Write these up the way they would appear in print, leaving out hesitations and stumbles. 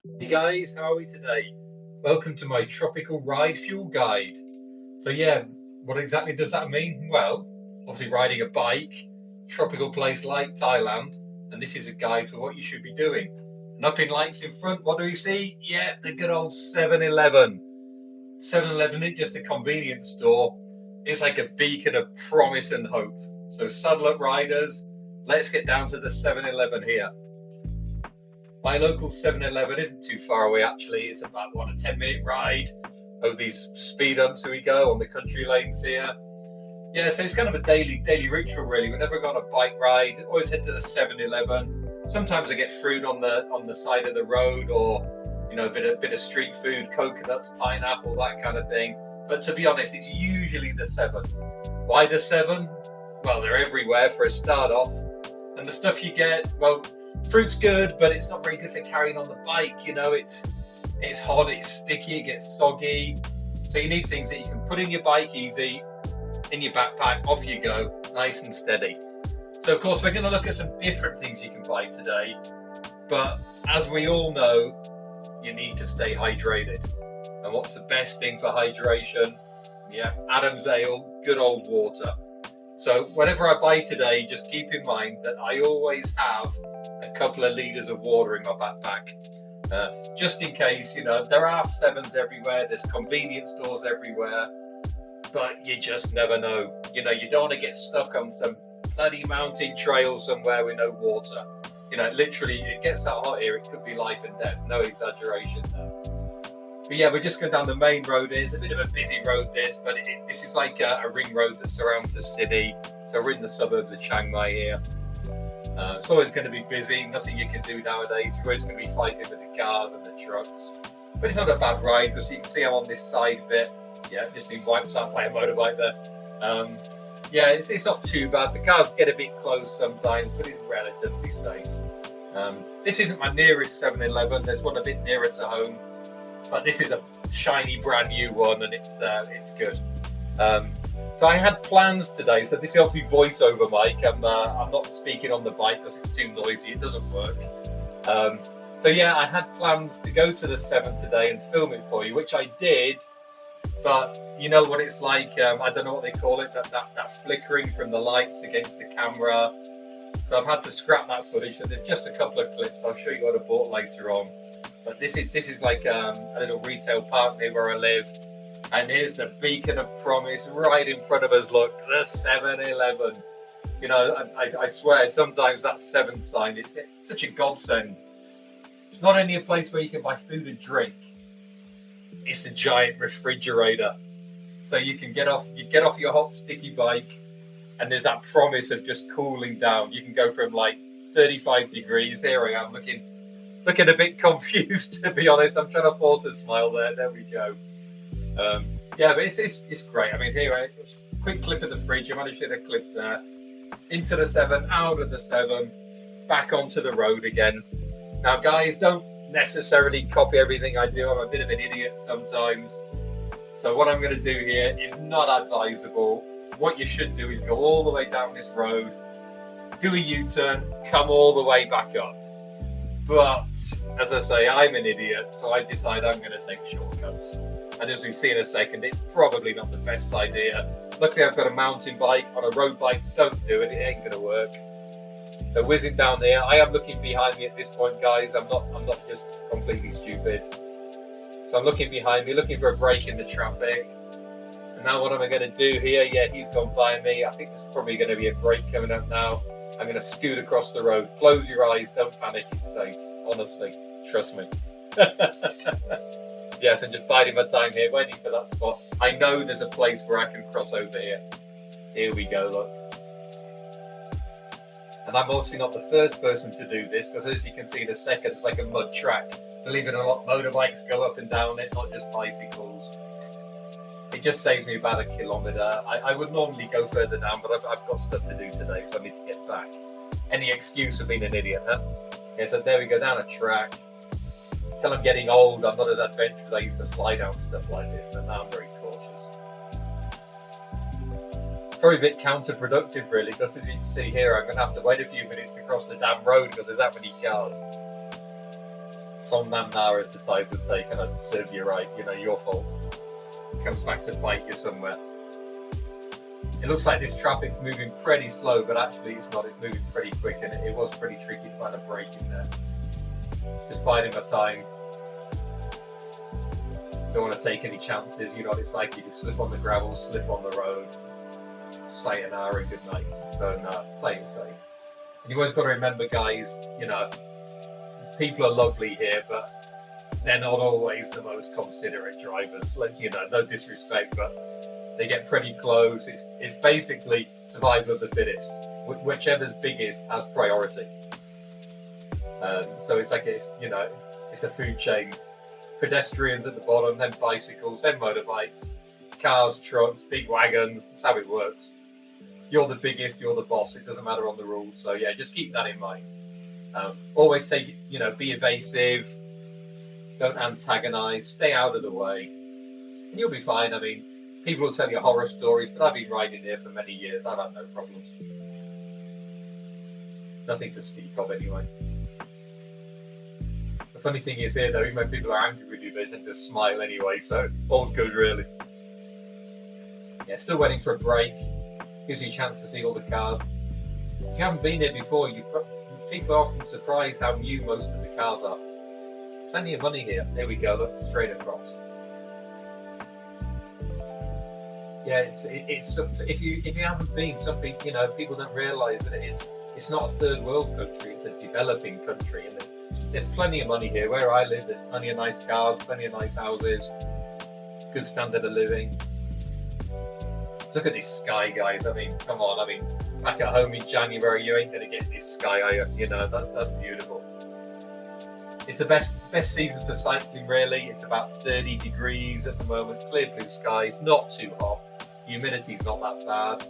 Hey guys, how are we today? Welcome to my tropical ride fuel guide. So yeah, what exactly does that mean? Well, obviously riding a bike, tropical place like Thailand, and this is a guide for what you should be doing. And up in lights in front, what do we see? Yeah, the good old 7-Eleven. 7-Eleven isn't just a convenience store, it's like a beacon of promise and hope. So saddle up riders, let's get down to the 7-Eleven here. My local 7-Eleven isn't too far away actually. It's about a 10-minute ride over these speed bumps we go on the country lanes here. Yeah, so it's kind of a daily ritual really. Whenever I go on a bike ride, always head to the 7-Eleven. Sometimes I get fruit on the side of the road, or a bit of street food, coconuts, pineapple, that kind of thing. But to be honest, it's usually the 7. Why the 7? Well, they're everywhere for a start off, and the stuff you get, well, fruit's good, but it's not very good for carrying on the bike. It's hot, it's sticky, it gets soggy. So you need things that you can put in your bike easy, in your backpack, off you go, nice and steady. So of course we're going to look at some different things you can buy today, but as we all know, you need to stay hydrated. And what's the best thing for hydration? Yeah, Adam's ale, good old water. So whatever I buy today, just keep in mind that I always have a couple of litres of water in my backpack. Just in case, there are 7s everywhere, there's convenience stores everywhere, but you just never know. You don't want to get stuck on some bloody mountain trail somewhere with no water. Literally, it gets that hot here, it could be life and death, no exaggeration there. But yeah, we're just going down the main road. It's a bit of a busy road, but this is like a ring road that surrounds the city. So we're in the suburbs of Chiang Mai here. It's always going to be busy, nothing you can do nowadays. You're always going to be fighting with the cars and the trucks. But it's not a bad ride, because you can see I'm on this side bit. Yeah, just been wiped out by a motorbike there. Yeah, it's not too bad. The cars get a bit close sometimes, but it's relatively safe. This isn't my nearest 7-Eleven. There's one a bit nearer to home. But this is a shiny brand new one, and it's good. So I had plans today. So this is obviously voiceover mic. I'm not speaking on the bike because it's too noisy. It doesn't work. So yeah, I had plans to go to the 7 today and film it for you, which I did. But you know what it's like. I don't know what they call it. That flickering from the lights against the camera. So I've had to scrap that footage. So there's just a couple of clips. I'll show you what I bought later on. But this is like a little retail park near where I live, and here's the beacon of promise right in front of us. Look, the 7-Eleven. I swear sometimes that 7 sign, it's such a godsend. It's not only a place where you can buy food and drink, it's a giant refrigerator. So you get off your hot sticky bike, and there's that promise of just cooling down. You can go from like 35 degrees. Here I am looking a bit confused, to be honest. I'm trying to force a smile there. There we go. Yeah, but it's great. I mean, here, quick clip of the fridge. I managed to get a clip there. Into the 7, out of the 7, back onto the road again. Now, guys, don't necessarily copy everything I do. I'm a bit of an idiot sometimes. So what I'm going to do here is not advisable. What you should do is go all the way down this road, do a U-turn, come all the way back up. But, as I say, I'm an idiot, so I decide I'm going to take shortcuts. And as we see in a second, it's probably not the best idea. Luckily, I've got a mountain bike. On a road bike, don't do it. It ain't going to work. So whizzing down there, I am looking behind me at this point, guys. I'm not just completely stupid. So I'm looking behind me, looking for a break in the traffic. And now what am I going to do here? Yeah, he's gone by me. I think there's probably going to be a break coming up now. I'm going to scoot across the road. Close your eyes, don't panic, it's safe. Honestly, trust me. Yes, I'm just biding my time here, waiting for that spot. I know there's a place where I can cross over here. Here we go, look. And I'm obviously not the first person to do this, because as you can see in a second, it's like a mud track. Believe it or not, motorbikes go up and down it, not just bicycles. It just saves me about 1 kilometre. I would normally go further down, but I've got stuff to do today, so I need to get back. Any excuse for being an idiot, huh? Okay, so there we go, down a track. Until I'm getting old, I'm not as adventurous. I used to fly down stuff like this, but now I'm very cautious. It's probably a bit counterproductive, really, because as you can see here, I'm going to have to wait a few minutes to cross the damn road because there's that many cars. Somnamna, as the Thais would say, kind of serves you right, you know, your fault. It comes back to bite you somewhere. It looks like this traffic's moving pretty slow, but actually it's not. It's moving pretty quick, and it was pretty tricky to find a break in there. Just biding my time. Don't want to take any chances. You know, it's like you just slip on the gravel, slip on the road, sayonara and good night. So no, play it safe. And you've always got to remember, guys, you know, people are lovely here, but they're not always the most considerate drivers. Let's, you know, no disrespect, but they get pretty close. It's basically survival of the fittest. Whichever's biggest has priority. So it's like, you know, it's a food chain. Pedestrians at the bottom, then bicycles, then motorbikes, cars, trucks, big wagons. That's how it works. You're the biggest, you're the boss. It doesn't matter on the rules. So yeah, just keep that in mind. Always take, you know, be evasive. Don't antagonize. Stay out of the way, and you'll be fine. I mean, people will tell you horror stories, but I've been riding here for many years. I've had no problems. Nothing to speak of, anyway. The funny thing is here, though, even when people are angry with you, they tend to smile anyway, so all's good, really. Yeah, still waiting for a break. Gives you a chance to see all the cars. If you haven't been here before, people are often surprised how new most of the cars are. Plenty of money here. There we go, look, straight across. Yeah, it's if you haven't been, some people, you know, people don't realise that it's not a third world country, it's a developing country, and there's plenty of money here. Where I live, there's plenty of nice cars, plenty of nice houses, good standard of living. Look at this sky, guys. I mean, come on. I mean, back at home in January, you ain't gonna get this sky, are you? You know, that's beautiful. It's the best season for cycling, really. It's about 30 degrees at the moment, clear blue skies, not too hot. Humidity's not that bad.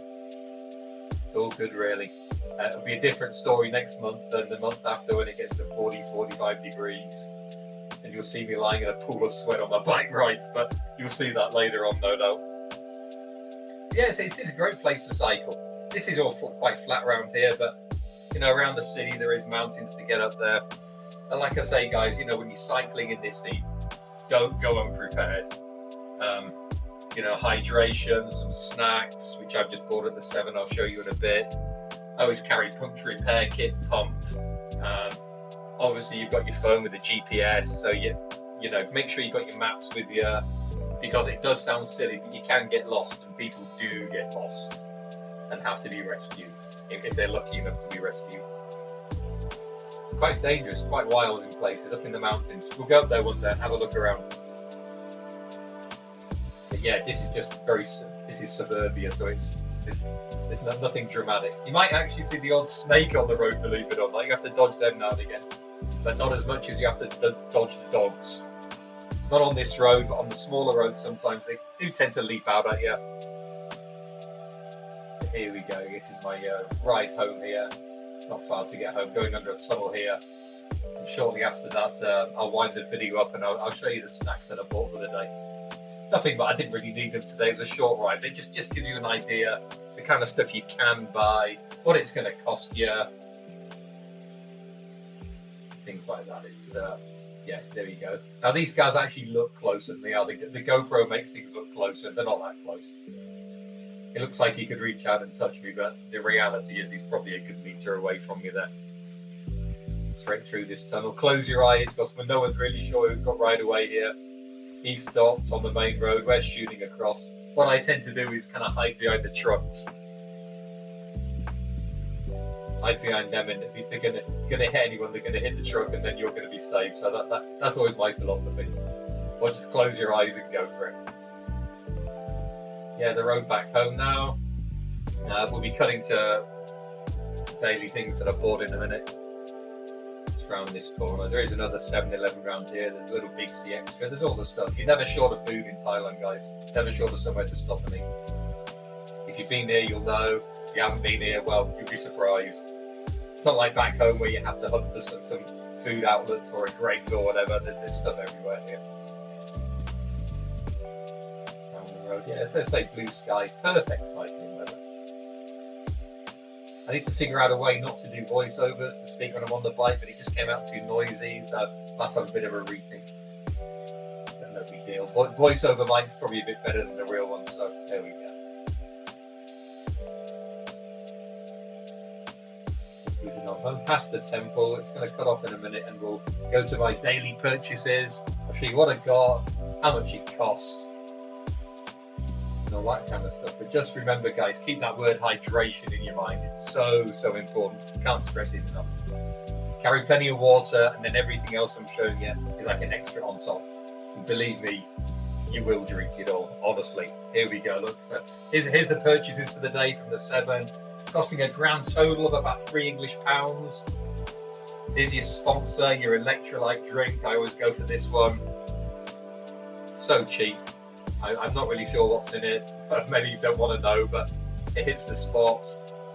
It's all good, really. It'll be a different story next month than the month after, when it gets to 40, 45 degrees. And you'll see me lying in a pool of sweat on my bike rides, but you'll see that later on, no doubt. Yes, it's a great place to cycle. This is all quite flat around here, but, you know, around the city there is mountains to get up there. And like I say, guys, you know, when you're cycling in this heat, don't go unprepared. You know, hydration, some snacks, which I've just bought at the 7, I'll show you in a bit. I always carry puncture repair kit, pumped. Obviously, you've got your phone with the GPS, so you know, make sure you've got your maps with you, because it does sound silly, but you can get lost, and people do get lost and have to be rescued, if they're lucky enough to be rescued. Quite dangerous, quite wild in places, up in the mountains. We'll go up there one day and have a look around. But yeah, this is suburbia, so there's nothing dramatic. You might actually see the odd snake on the road, believe it or not. You have to dodge them now and again, but not as much as you have to dodge the dogs. Not on this road, but on the smaller roads sometimes they do tend to leap out at you. Here we go, this is my ride home here. Not far to get home, going under a tunnel here. And shortly after that, I'll wind the video up and I'll show you the snacks that I bought for the day. Nothing, but I didn't really need them today. It was a short ride. It just gives you an idea, the kind of stuff you can buy, what it's going to cost you, things like that. It's yeah, there you go. Now these guys actually look closer than they are. The GoPro makes things look closer. They're not that close. It looks like he could reach out and touch me, but the reality is he's probably a good meter away from you there. Straight through this tunnel. Close your eyes, because when no one's really sure who's got right away here. He stopped on the main road. We're shooting across. What I tend to do is kind of hide behind the trucks. Hide behind them, and if they're gonna hit anyone, they're gonna hit the truck, and then you're gonna be safe. So that's always my philosophy. Or just close your eyes and go for it. Yeah, the road back home now. We'll be cutting to daily things that I bought in a minute. Around this corner. There is another 7-Eleven around here. There's a little Big C Extra. There's all the stuff. You're never short of food in Thailand, guys. Never short of somewhere to stop and eat. If you've been here, you'll know. If you haven't been here, well, you'll be surprised. It's not like back home where you have to hunt for some food outlets or a Greggs or whatever. There's stuff everywhere here. Down the road, yeah. So say blue sky, perfect cycling weather. I need to figure out a way not to do voiceovers to speak when I'm on the bike, but it just came out too noisy, so I'll have to have a bit of a rethink. But no big deal. Voiceover mic's probably a bit better than the real one, so there we go. Moving on home past the temple, it's going to cut off in a minute, and we'll go to my daily purchases. I'll show you what I got, how much it cost, and all that kind of stuff. But just remember, guys, keep that word hydration in your mind. It's so important. Can't stress it enough. Carry plenty of water, and then everything else I'm showing you is like an extra on top. And believe me, you will drink it all, honestly. Here we go, look. So here's the purchases for the day from the 7, costing a grand total of about £3 English. Here's your sponsor, your electrolyte drink. I always go for this one. So cheap. I'm not really sure what's in it. Maybe you don't want to know, but it hits the spot.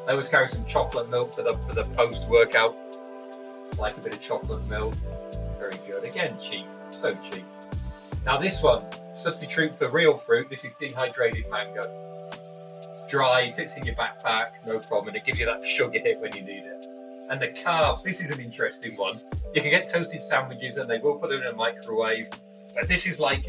I always carry some chocolate milk for the post-workout. Like a bit of chocolate milk. Very good. Again, cheap. So cheap. Now this one, substitute for real fruit. This is dehydrated mango. It's dry, fits in your backpack, no problem, and it gives you that sugar hit when you need it. And the carbs, this is an interesting one. You can get toasted sandwiches, and they will put it in a microwave. But this is like,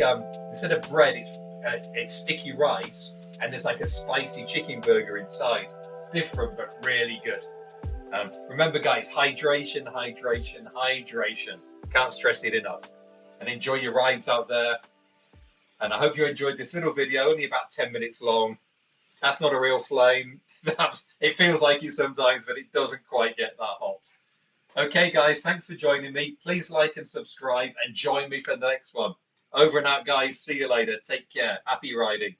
instead of bread, it's sticky rice, and there's like a spicy chicken burger inside. Different, but really good. Remember, guys, hydration. Can't stress it enough. And enjoy your rides out there. And I hope you enjoyed this little video, only about 10 minutes long. That's not a real flame. It feels like it sometimes, but it doesn't quite get that hot. Okay, guys, thanks for joining me. Please like and subscribe and join me for the next one. Over and out, guys. See you later. Take care. Happy riding.